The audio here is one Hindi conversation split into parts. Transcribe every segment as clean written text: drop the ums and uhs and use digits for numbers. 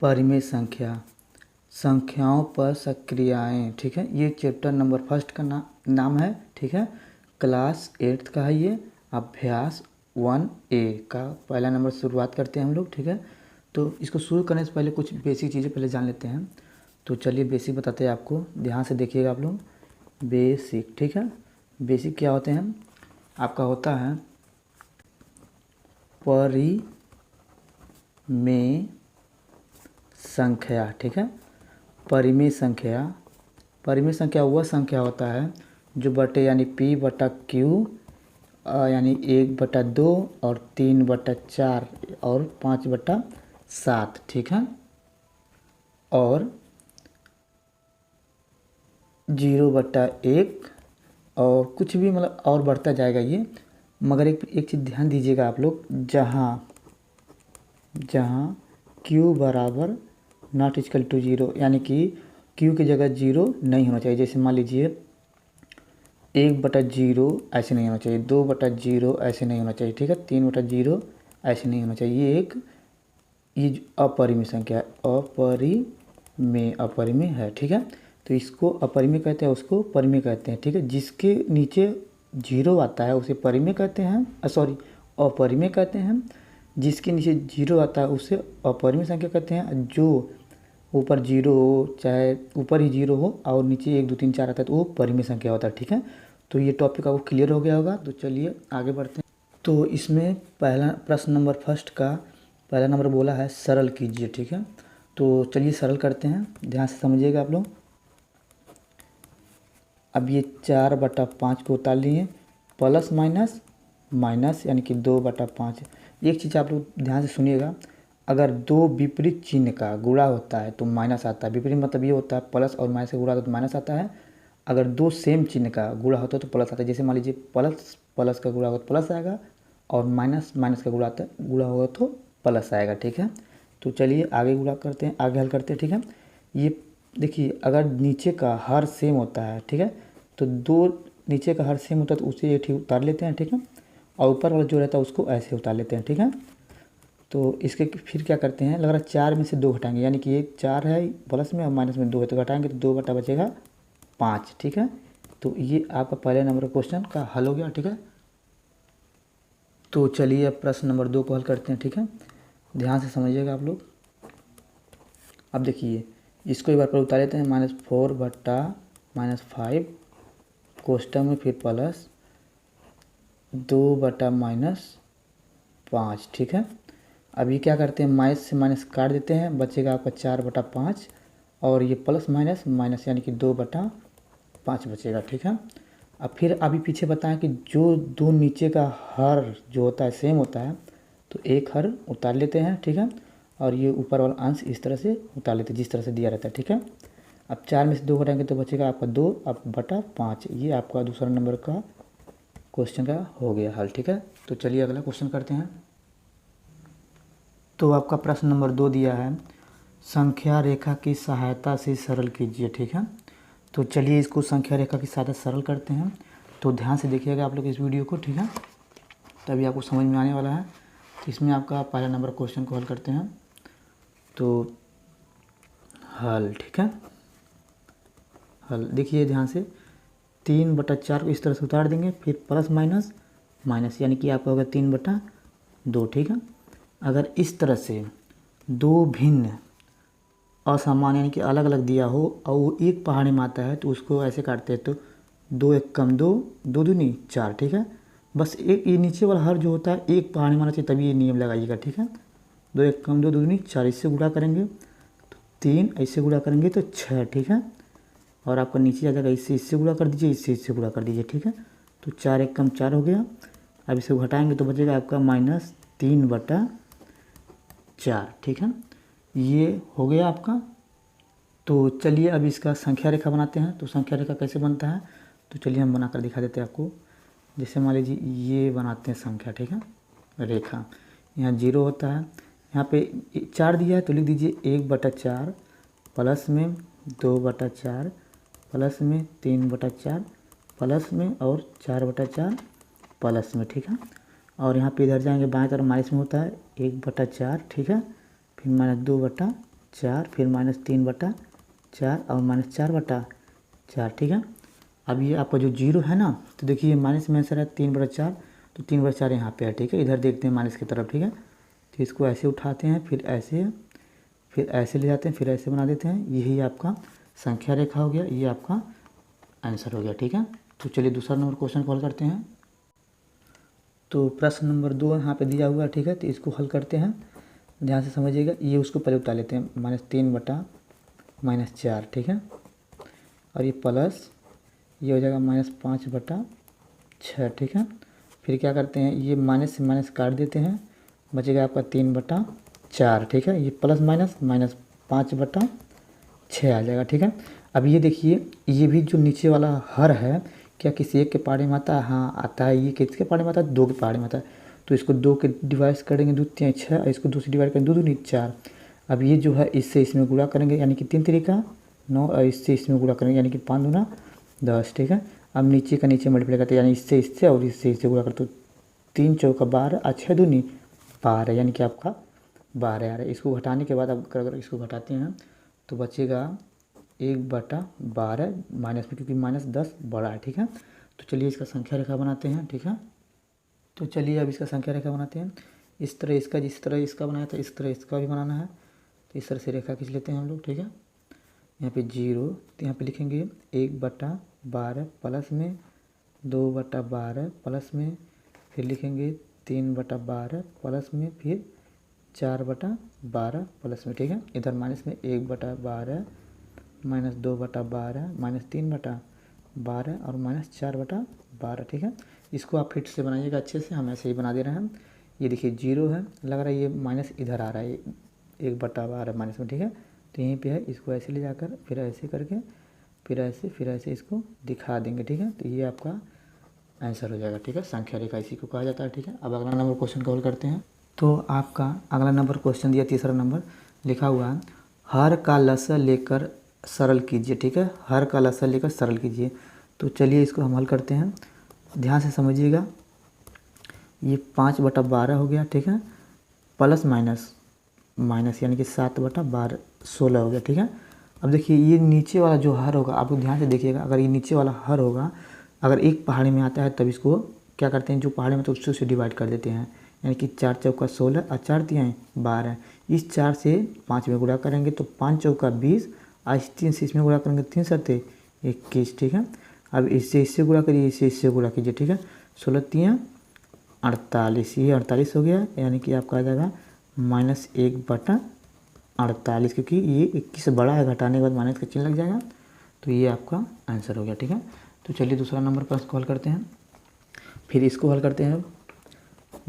परिमेय संख्या, संख्याओं पर सक्रियाएँ। ठीक है, ये चैप्टर नंबर फर्स्ट का नाम है। ठीक है, क्लास 8th का है ये, अभ्यास 1A का पहला नंबर शुरुआत करते हैं हम लोग। ठीक है, तो इसको शुरू करने से पहले कुछ बेसिक चीज़ें पहले जान लेते हैं। तो चलिए बेसिक बताते हैं आपको, ध्यान से देखिएगा आप लोग। बेसिक, ठीक है, बेसिक क्या होते हैं आपका, होता है परिमेय संख्या। ठीक है, परिमेय संख्या, परिमेय संख्या वह संख्या होता है जो बटे यानी P/Q यानी 1/2 और 3/4 और 5/7। ठीक है, और 0/1 और कुछ भी मतलब और बढ़ता जाएगा ये। मगर एक चीज़ ध्यान दीजिएगा आप लोग, जहाँ Q बराबर नॉट इक्वल टू 0, यानी कि Q की जगह 0 नहीं होना चाहिए। जैसे मान लीजिए 1/0 ऐसे नहीं होना चाहिए, 2/0 ऐसे नहीं होना चाहिए। ठीक है, 3/0 ऐसे नहीं होना चाहिए। ये अपरिमेय संख्या है, अपरिमेय है। ठीक है, तो इसको अपरिमेय कहते हैं, उसको परिमेय कहते हैं। ठीक है, जिसके नीचे 0 आता है उसे परिमेय कहते हैं, अपरिमेय कहते हैं। जिसके नीचे 0 आता है उसे अपरिमेय संख्या कहते हैं। जो ऊपर 0 हो, चाहे ऊपर ही 0 हो और नीचे 1 2 3 4 आता है तो वो परिमेय संख्या होता है। ठीक है, तो ये टॉपिक आपको क्लियर हो गया होगा। तो चलिए आगे बढ़ते हैं। तो इसमें पहला प्रश्न नंबर फर्स्ट का पहला नंबर बोला है सरल कीजिए। ठीक है, तो चलिए सरल करते हैं, ध्यान से समझिएगा आप लोग। अब ये 4/5 को उतार लिए, प्लस माइनस माइनस यानी कि 2/5। एक चीज़ आप लोग ध्यान से सुनिएगा, अगर दो विपरीत चिन्ह का गुणा होता है तो माइनस आता है। विपरीत मतलब ये होता है प्लस और माइनस का गुणा होता है तो माइनस आता है। अगर दो सेम चिन्ह का गुणा होता है तो प्लस आता है। जैसे मान लीजिए प्लस प्लस का गुणा होगा तो प्लस आएगा, और माइनस माइनस का गुणा होगा तो प्लस आएगा। ठीक है, तो चलिए आगे गुणा करते हैं, आगे हल करते हैं। ठीक है, ये देखिए अगर नीचे का हर सेम होता है, ठीक है, तो दो नीचे का हर सेम होता है तो उसे एक उतार लेते हैं। ठीक है, और ऊपर वाला जो रहता है उसको ऐसे उतार लेते हैं। ठीक है, तो इसके फिर क्या करते हैं, लग रहा है 4 में से 2 घटाएंगे, यानी कि ये 4 है प्लस में और माइनस में 2 है, तो घटाएंगे तो 2 बचेगा 5। ठीक है, तो ये आपका पहले नंबर क्वेश्चन का हल हो गया। ठीक है, तो चलिए अब प्रश्न नंबर 2 को हल करते हैं। ठीक है, ध्यान से समझिएगा आप लोग। अब देखिए इसको एक बार पर उतार लेते हैं, -4/-5 कोष्टक में फिर प्लस 2/-5। ठीक है, अभी क्या करते हैं, माइनस से माइनस काट देते हैं, बचेगा आपका 4/5 और ये प्लस माइनस माइनस यानी कि 2/5 बचेगा। ठीक है, अब फिर अभी पीछे बताएं कि जो दो नीचे का हर जो होता है सेम होता है तो एक हर उतार लेते हैं। ठीक है, और ये ऊपर वाला अंश इस तरह से उतार लेते हैं जिस तरह से दिया रहता है। ठीक है, अब 4 में से 2 घटाएंगे तो बचेगा आपका 2/5। ये आपका दूसरा नंबर का क्वेश्चन का हो गया हल। ठीक है, तो चलिए अगला क्वेश्चन करते हैं। तो आपका प्रश्न नंबर 2 दिया है, संख्या रेखा की सहायता से सरल कीजिए। ठीक है, तो चलिए इसको संख्या रेखा की सहायता से सरल करते हैं। तो ध्यान से देखिएगा आप लोग इस वीडियो को। ठीक है, तभी आपको समझ में आने वाला है। इसमें आपका पहला नंबर क्वेश्चन को हल करते हैं। तो हल, ठीक है, हल देखिए ध्यान से, 3/4 को इस तरह से उतार देंगे, फिर प्लस माइनस माइनस यानी कि आपका होगा 3/2। ठीक है, अगर इस तरह से दो भिन्न असमान यानी कि अलग अलग दिया हो और वो एक पहाड़ी में आता है तो उसको ऐसे काटते हैं, तो 2 1 कम 2, 2 दूनी 4। ठीक है, बस एक ये नीचे वाला हर जो होता है एक पहाड़ी में आना चाहिए, तभी ये नियम लगाइएगा। ठीक है, 2 1 कम 2, 2 दूनी 4, इससे गुणा करेंगे तो 3, ऐसे गुणा करेंगे तो 6। ठीक है, और आपका नीचे आ जाएगा, इससे गुणा कर दीजिए, इससे गुणा कर दीजिए। ठीक है, तो 4 1 कम 4 हो गया। अब इसे घटाएंगे तो बचेगा आपका -3/4। ठीक है, ये हो गया आपका। तो चलिए अब इसका संख्या रेखा बनाते हैं। तो संख्या रेखा कैसे बनता है, तो चलिए हम बनाकर दिखा देते हैं आपको। जैसे मान लीजिए ये बनाते हैं संख्या, ठीक है, रेखा। यहाँ 0 होता है, यहाँ पे 4 दिया है तो लिख दीजिए 1/4 प्लस में 2/4 प्लस में 3/4 प्लस में और 4/4 प्लस में। ठीक है, और यहाँ पे इधर जाएंगे बाएं तरफ माइनस में होता है 1/4। ठीक है, फिर -2/4 4, फिर -3/4 और -4/4, ठीक है। अब ये आपका जो जीरो है ना, तो देखिए माइनस में आंसर है 3/4, तो 3/4 यहाँ पे है, ठीक है। इधर देखते हैं माइनस की तरफ, ठीक है। तो इसको ऐसे उठाते हैं, फिर ऐसे ले जाते हैं, फिर ऐसे बना देते हैं। यही आपका संख्या रेखा हो गया, ये आपका आंसर हो गया, ठीक है। तो चलिए दूसरा नंबर क्वेश्चन को हल करते हैं। तो प्रश्न नंबर 2 यहाँ पे दिया हुआ है, ठीक है। तो इसको हल करते हैं, ध्यान से समझिएगा। ये उसको पहले उतार लेते हैं, -3/-4, ठीक है। और ये प्लस, ये हो जाएगा -5/6, ठीक है। फिर क्या करते हैं, ये माइनस से माइनस काट देते हैं, बचेगा आपका 3/4, ठीक है। ये प्लस माइनस -5/6 आ जाएगा, ठीक है। अब ये देखिए, ये भी जो नीचे वाला हर है, क्या किसी एक के पहाड़े में आता है? हाँ आता है। ये किसके पहाड़े में आता है? 2 के पहाड़े में आता है। तो इसको 2 के डिवाइड करेंगे, 2 3 6, और इसको 2 से डिवाइड करेंगे, 2 दूनी 4। अब ये जो है इससे इसमें गुणा करेंगे, यानी कि 3 तरीका 9, और इससे इसमें गुणा करेंगे, यानी कि 5 दूना 10, ठीक है। अब नीचे का नीचे मल्टीप्लाई करते हैं, यानी इससे इससे और इससे इससे गुणा करते, 3 चौका 12 और 6 दूनी 12, यानी कि आपका 12 आ रहा है। इसको घटाने के बाद अब अगर इसको घटाते हैं तो बचेगा 1/12 माइनस में, क्योंकि -10 बड़ा है, ठीक है। तो चलिए इसका संख्या रेखा बनाते हैं, ठीक है। तो चलिए अब इसका संख्या रेखा बनाते हैं। इस तरह इसका, जिस तरह इसका बनाया था इस तरह इसका भी बनाना है। तो इस तरह से रेखा खींच लेते हैं हम लोग, ठीक है। यहाँ पे 0, तो यहाँ पे लिखेंगे 1/12 प्लस में 2/12 प्लस में, फिर लिखेंगे 3/12 प्लस में, फिर 4/12 प्लस में, ठीक है। इधर माइनस में 1/12 -2/12 -3/12 और -4/12, ठीक है। इसको आप फिर से बनाइएगा अच्छे से, हम ऐसे ही बना दे रहे हैं। ये देखिए 0 है, लग रहा है ये माइनस इधर आ रहा है 1/12 माइनस में, ठीक है। तो यहीं पे है, इसको ऐसे ले जाकर फिर ऐसे करके फिर ऐसे इसको दिखा देंगे, ठीक है। तो ये आपका आंसर हो जाएगा, ठीक है। संख्या रेखा इसी को कहा जाता है, ठीक है। अब अगला नंबर क्वेश्चन को हल करते हैं। तो आपका अगला नंबर क्वेश्चन दिया, तीसरा नंबर लिखा हुआ है, हर का लसा लेकर सरल कीजिए, ठीक है। हर का लसा लेकर सरल कीजिए। तो चलिए इसको हम हल करते हैं, ध्यान से समझिएगा। ये 5/12 हो गया, ठीक है, प्लस माइनस यानी कि 7/12 16 हो गया, ठीक है। अब देखिए ये नीचे वाला जो हर होगा, आप लोग ध्यान से देखिएगा। अगर ये नीचे वाला हर होगा, अगर एक पहाड़ी में आता है तब इसको क्या करते हैं, जो पहाड़ी में तो उससे डिवाइड कर देते हैं, यानी कि 4 चौका 16 और 4 तिहाई 12। इस 4 से 5 में गुणा करेंगे तो 5 चौका 20, आज 3 से इसमें गुणा करेंगे 3 सत्ते 21, ठीक है। अब इससे गुणा करिए, इससे गुणा कीजिए, ठीक है। 16 तियाँ 48, ये 48 हो गया, यानी कि आपका आ जाएगा -1/48, क्योंकि ये 21 से बड़ा है, घटाने के बाद माइनस का चिन्ह लग जाएगा। तो ये आपका आंसर हो गया, ठीक है। तो चलिए दूसरा नंबर प्रश्न को हल करते हैं। फिर इसको हल करते हैं,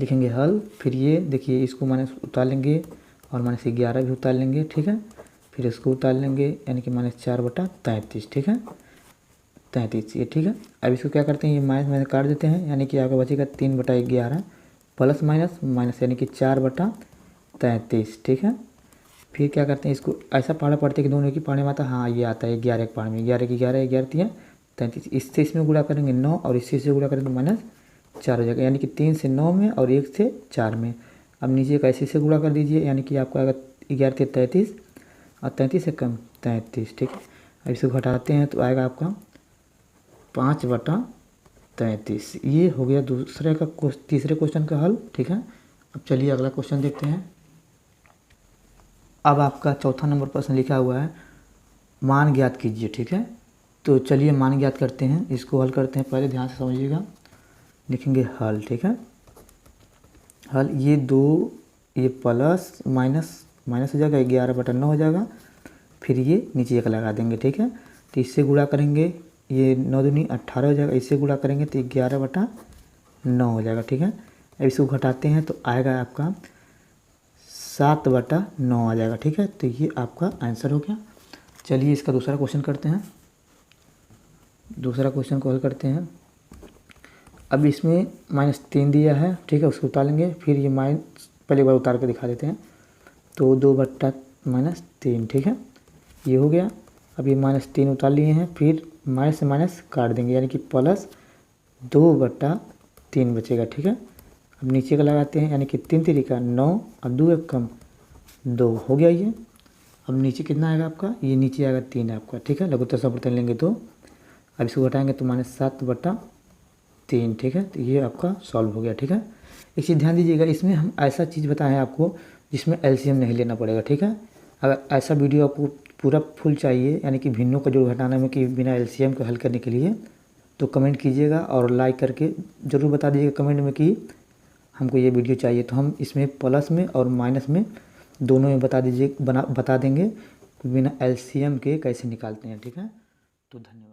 लिखेंगे हल। फिर ये देखिए, इसको माइनस उतार लेंगे और -11 भी उतार लेंगे, ठीक है। फिर इसको उतार लेंगे, यानी कि -4/33, ठीक है, 33, ये ठीक है। अब इसको क्या करते हैं, ये माइनस काट देते हैं, यानी कि आपका बचेगा 3/11 प्लस माइनस यानी कि 4/33, ठीक है। फिर क्या करते हैं, इसको ऐसा पहाड़ा पड़ते हैं कि दोनों की पहाड़े में आता है, हाँ ये आता है 11 के पहाड़ में, 11 की 11 11 तियाँ 33, इससे इसमें गुणा करेंगे 9 और इससे गुणा करेंगे -4 हो जाएगा, यानी कि 3 से 9 में और 1 से 4 में। अब नीचे का ऐसे से गुणा कर दीजिए, यानी कि आपको आएगा 11 से 33 और 33 से कम 33, ठीक है। अब इसको घटाते हैं तो आएगा आपका 5/33। ये हो गया तीसरे क्वेश्चन का हल, ठीक है। अब चलिए अगला क्वेश्चन देखते हैं। अब आपका चौथा नंबर प्रश्न लिखा हुआ है, मान ज्ञात कीजिए, ठीक है। तो चलिए मान ज्ञात करते हैं, इसको हल करते हैं। पहले ध्यान से समझिएगा, लिखेंगे हल, ठीक है। हल, ये 2, ये प्लस माइनस हो जाएगा, 11/9 हो जाएगा। फिर ये नीचे 1 लगा देंगे, ठीक है। तो इससे गुणा करेंगे, ये 9 दूनी 18 हो जाएगा, इससे गुणा करेंगे तो 11/9 हो जाएगा, ठीक है। अब इसको घटाते हैं तो आएगा आपका 7/9 आ जाएगा, ठीक है। तो ये आपका आंसर हो गया। चलिए इसका दूसरा क्वेश्चन करते हैं। दूसरा क्वेश्चन को हल करते हैं। अब इसमें -3 दिया है, ठीक है, उसको उतार लेंगे। फिर ये माइनस पहले बार उतार के दिखा देते हैं, तो 2/-3, ठीक है, ये हो गया। अब ये -3 उतार लिए हैं, फिर माइनस से माइनस काट देंगे, यानी कि प्लस 2/3 बचेगा, ठीक है। अब नीचे का लगाते हैं, यानी कि 3 तरीका 9 और 2 1 कम 2 हो गया ये। और नीचे कितना आएगा आपका, ये नीचे आएगा 3 आपका, ठीक है। लघुत्तर समवर्तन लेंगे तो अब इसको घटाएंगे तो -7/3, ठीक है। तो ये आपका सॉल्व हो गया, ठीक है। एक चीज़ ध्यान दीजिएगा, इसमें हम ऐसा चीज़ बताएं आपको जिसमें एलसीएम नहीं लेना पड़ेगा, ठीक है। अगर ऐसा वीडियो आपको पूरा फुल चाहिए, यानी कि भिन्नों का जोड़ घटाना में कि बिना एलसीएम को हल करने के लिए, तो कमेंट कीजिएगा और लाइक करके ज़रूर बता दीजिएगा कमेंट में कि हमको ये वीडियो चाहिए। तो हम इसमें प्लस में और माइनस में दोनों में बता देंगे कि बिना एलसीएम के कैसे निकालते हैं, ठीक है। तो धन्यवाद।